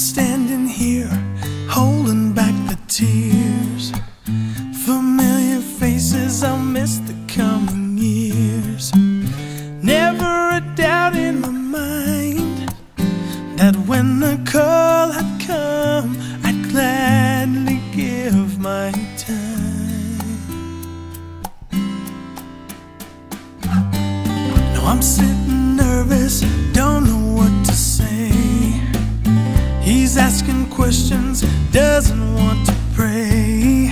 standing here, holding back the tears. Familiar faces, I'll miss the coming years. Never a doubt in my mind that when the call had come, I'd gladly give my time. Now I'm sitting nervous, don't know what to say. He's asking questions, doesn't want to pray.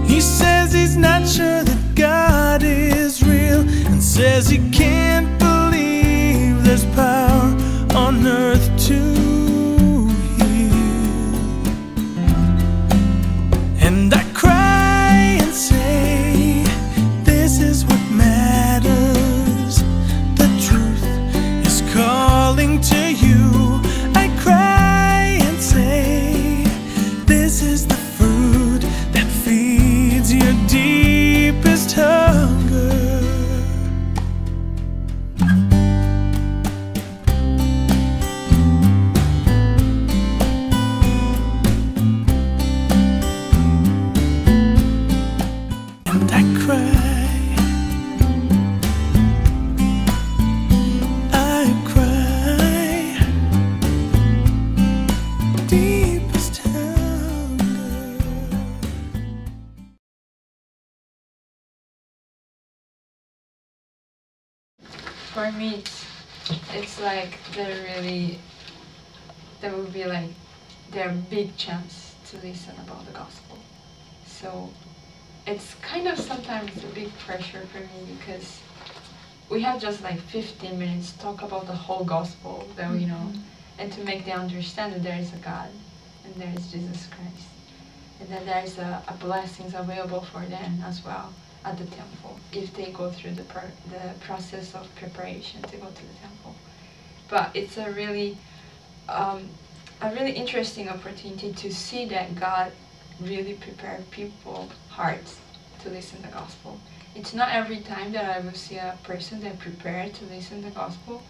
He says he's not sure that God is real, and says he can't believe there's power on earth to heal. And I cry and say, this is what matters. The truth is calling to you. I cry and say, this is the fruit that feeds your deepest hunger. And I cry, deepest hunger. For me, it's like there will be like there are big chance to listen about the gospel. So it's kind of sometimes a big pressure for me, because we have just like 15 minutes to talk about the whole gospel that we know, and to make them understand that there is a God and there is Jesus Christ, and that there is a blessings available for them as well at the temple if they go through the process of preparation to go to the temple. But it's a really interesting opportunity to see that God really prepared people's hearts to listen to the gospel. It's not every time that I will see a person that prepared to listen to the gospel,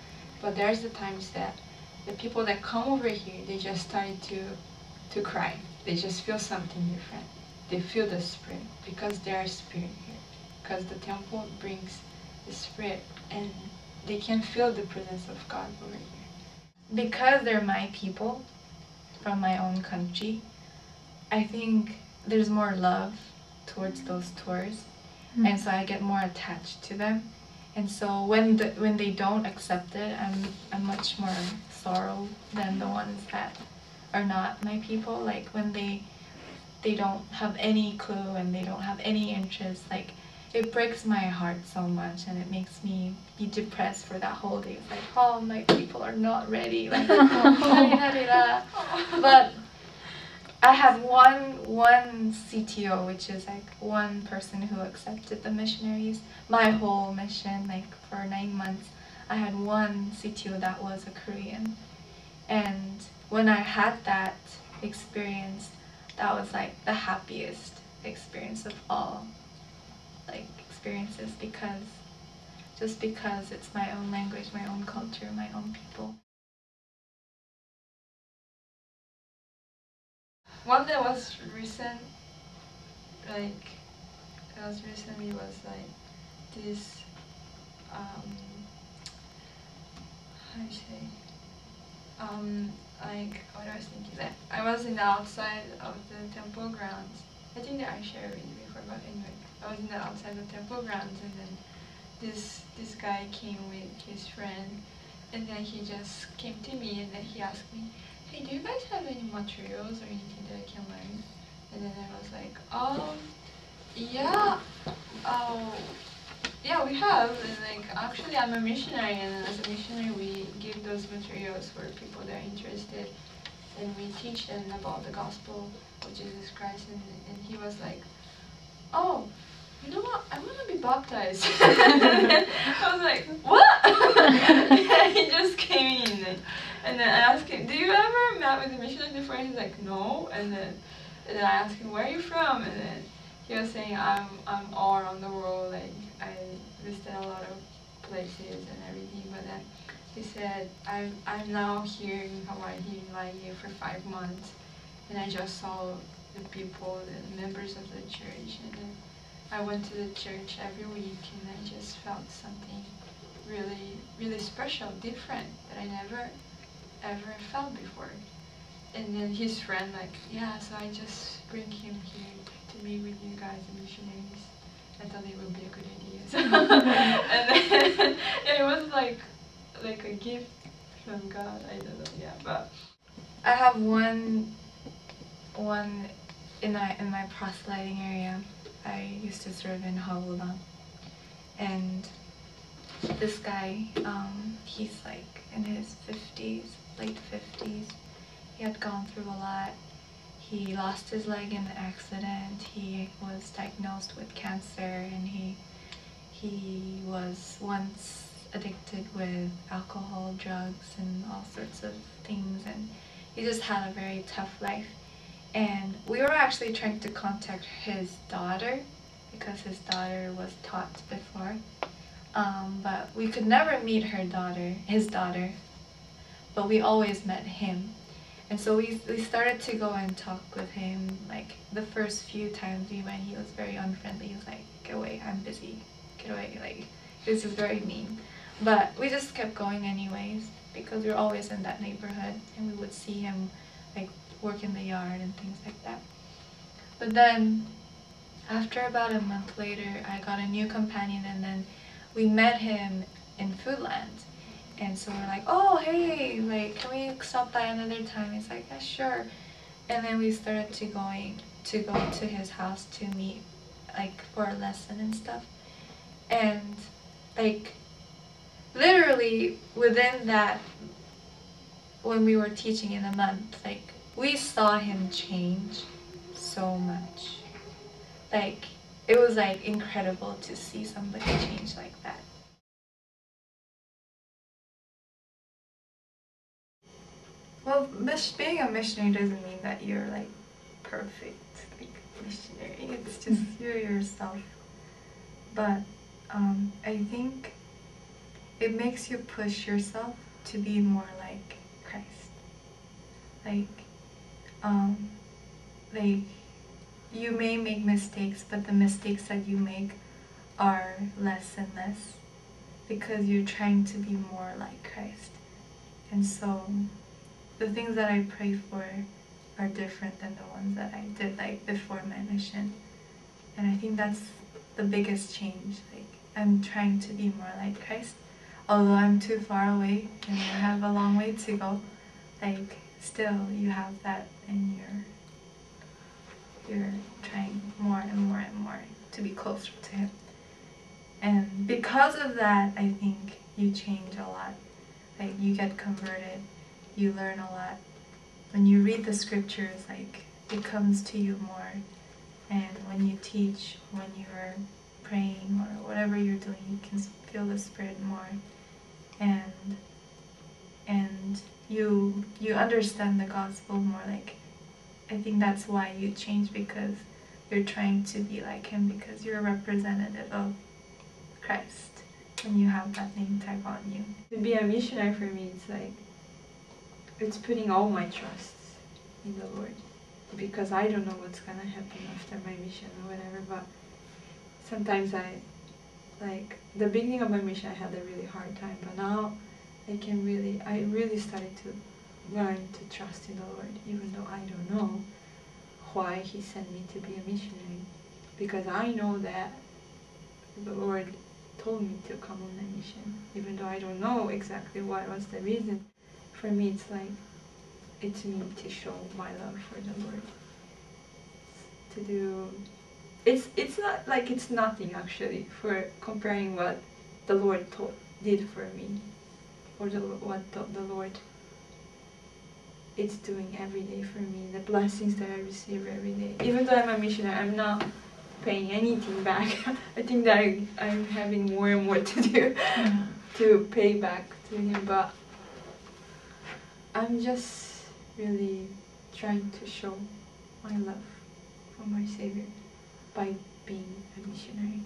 but there's the times that the people that come over here, they just started to cry. They just feel something different. They feel the Spirit, because there is Spirit here. Because the temple brings the Spirit, and they can feel the presence of God over here. Because they're my people from my own country, I think there's more love towards those tours, and so I get more attached to them. And so when they don't accept it, I'm much more sorrow than the ones that are not my people. Like when they don't have any clue and they don't have any interest, like it breaks my heart so much, and it makes me be depressed for that whole day. It's like, oh, my people are not ready. Like, but I had one CTO, which is like one person who accepted the missionaries. My whole mission, like for 9 months, I had one CTO that was a Korean. And when I had that experience, that was like the happiest experience of all like experiences, because it's my own language, my own culture, my own people. One that was recent, like was like this how do you say, like what I was thinking, that I was in the outside of the temple grounds. I think that I shared with you before, but anyway, I was in the outside of the temple grounds, and then this guy came with his friend, and then he just came to me, and then he asked me, hey, do you guys have any materials or anything that I can learn? And then I was like, yeah, yeah, we have. And like, actually, I'm a missionary, and as a missionary, we give those materials for people that are interested, and we teach them about the gospel of Jesus Christ. And he was like, oh, you know what? I want to be baptized. I was like, what? And he just came in, and then I asked him, do you ever met with a missionary before? And he's like, no. And then I asked him, where are you from? And then he was saying, I'm all around the world. Like I visited a lot of places and everything. But then He said, I'm now here in Hawaii, in Laie, for 5 months, and I just saw the people, the members of the church, and then I went to the church every week, and I just felt something really, really special, different, that I never ever felt before. And then his friend like, yeah, so I just bring him here to meet with you guys, the missionaries. I thought it would be a good idea. So and then it was like a gift from God. I don't know, yeah. But I have one in my proselyting area. I used to serve in Haula, and this guy, he's like in his 50s, late 50s. He had gone through a lot. He lost his leg in an accident. He was diagnosed with cancer, and he was once addicted with alcohol, drugs, and all sorts of things, and he just had a very tough life. And we were actually trying to contact his daughter because his daughter was taught before, but we could never meet his daughter, but we always met him. And so we started to go and talk with him. Like the first few times we went, he was very unfriendly. He was like, get away, I'm busy, get away. Like, he was just very mean. But we just kept going anyways because we were always in that neighborhood, and we would see him like work in the yard and things like that. But then after about a month later, I got a new companion, and then we met him in Foodland. And so we're like, oh, hey, like, can we stop by another time? He's like, yeah, sure. And then we started to go to his house to meet, like, for a lesson and stuff. And, like, literally within that, when we were teaching in a month, like, we saw him change so much. Like, it was, like, incredible to see somebody change like that. Well, being a missionary doesn't mean that you're like perfect, like missionary. It's just you're yourself. But I think it makes you push yourself to be more like Christ. Like, um, like you may make mistakes, but the mistakes that you make are less and less because you're trying to be more like Christ. And so the things that I pray for are different than the ones that I did like before my mission. And I think that's the biggest change. Like, I'm trying to be more like Christ. Although I'm too far away and I have a long way to go, like, still you have that, and you're trying more and more and more to be closer to him. And because of that, I think you change a lot. Like, you get converted, you learn a lot. When you read the scriptures, like, it comes to you more. And when you teach, when you're praying or whatever you're doing, you can feel the Spirit more. And you understand the gospel more. Like, I think that's why you change, because you're trying to be like him, because you're a representative of Christ when you have that name tag on you. To be a missionary for me, it's like, it's putting all my trust in the Lord, because I don't know what's gonna happen after my mission or whatever. But sometimes like the beginning of my mission, I had a really hard time, but now I really started to learn to trust in the Lord, even though I don't know why He sent me to be a missionary, because I know that the Lord told me to come on a mission, even though I don't know exactly what was the reason. For me, it's like, it's me to show my love for the Lord. To do, it's not like it's nothing actually for comparing what the Lord did for me, or what the Lord is doing every day for me, the blessings that I receive every day. Even though I'm a missionary, I'm not paying anything back. I think that I'm having more and more to do to pay back to Him, but I'm just really trying to show my love for my Savior by being a missionary.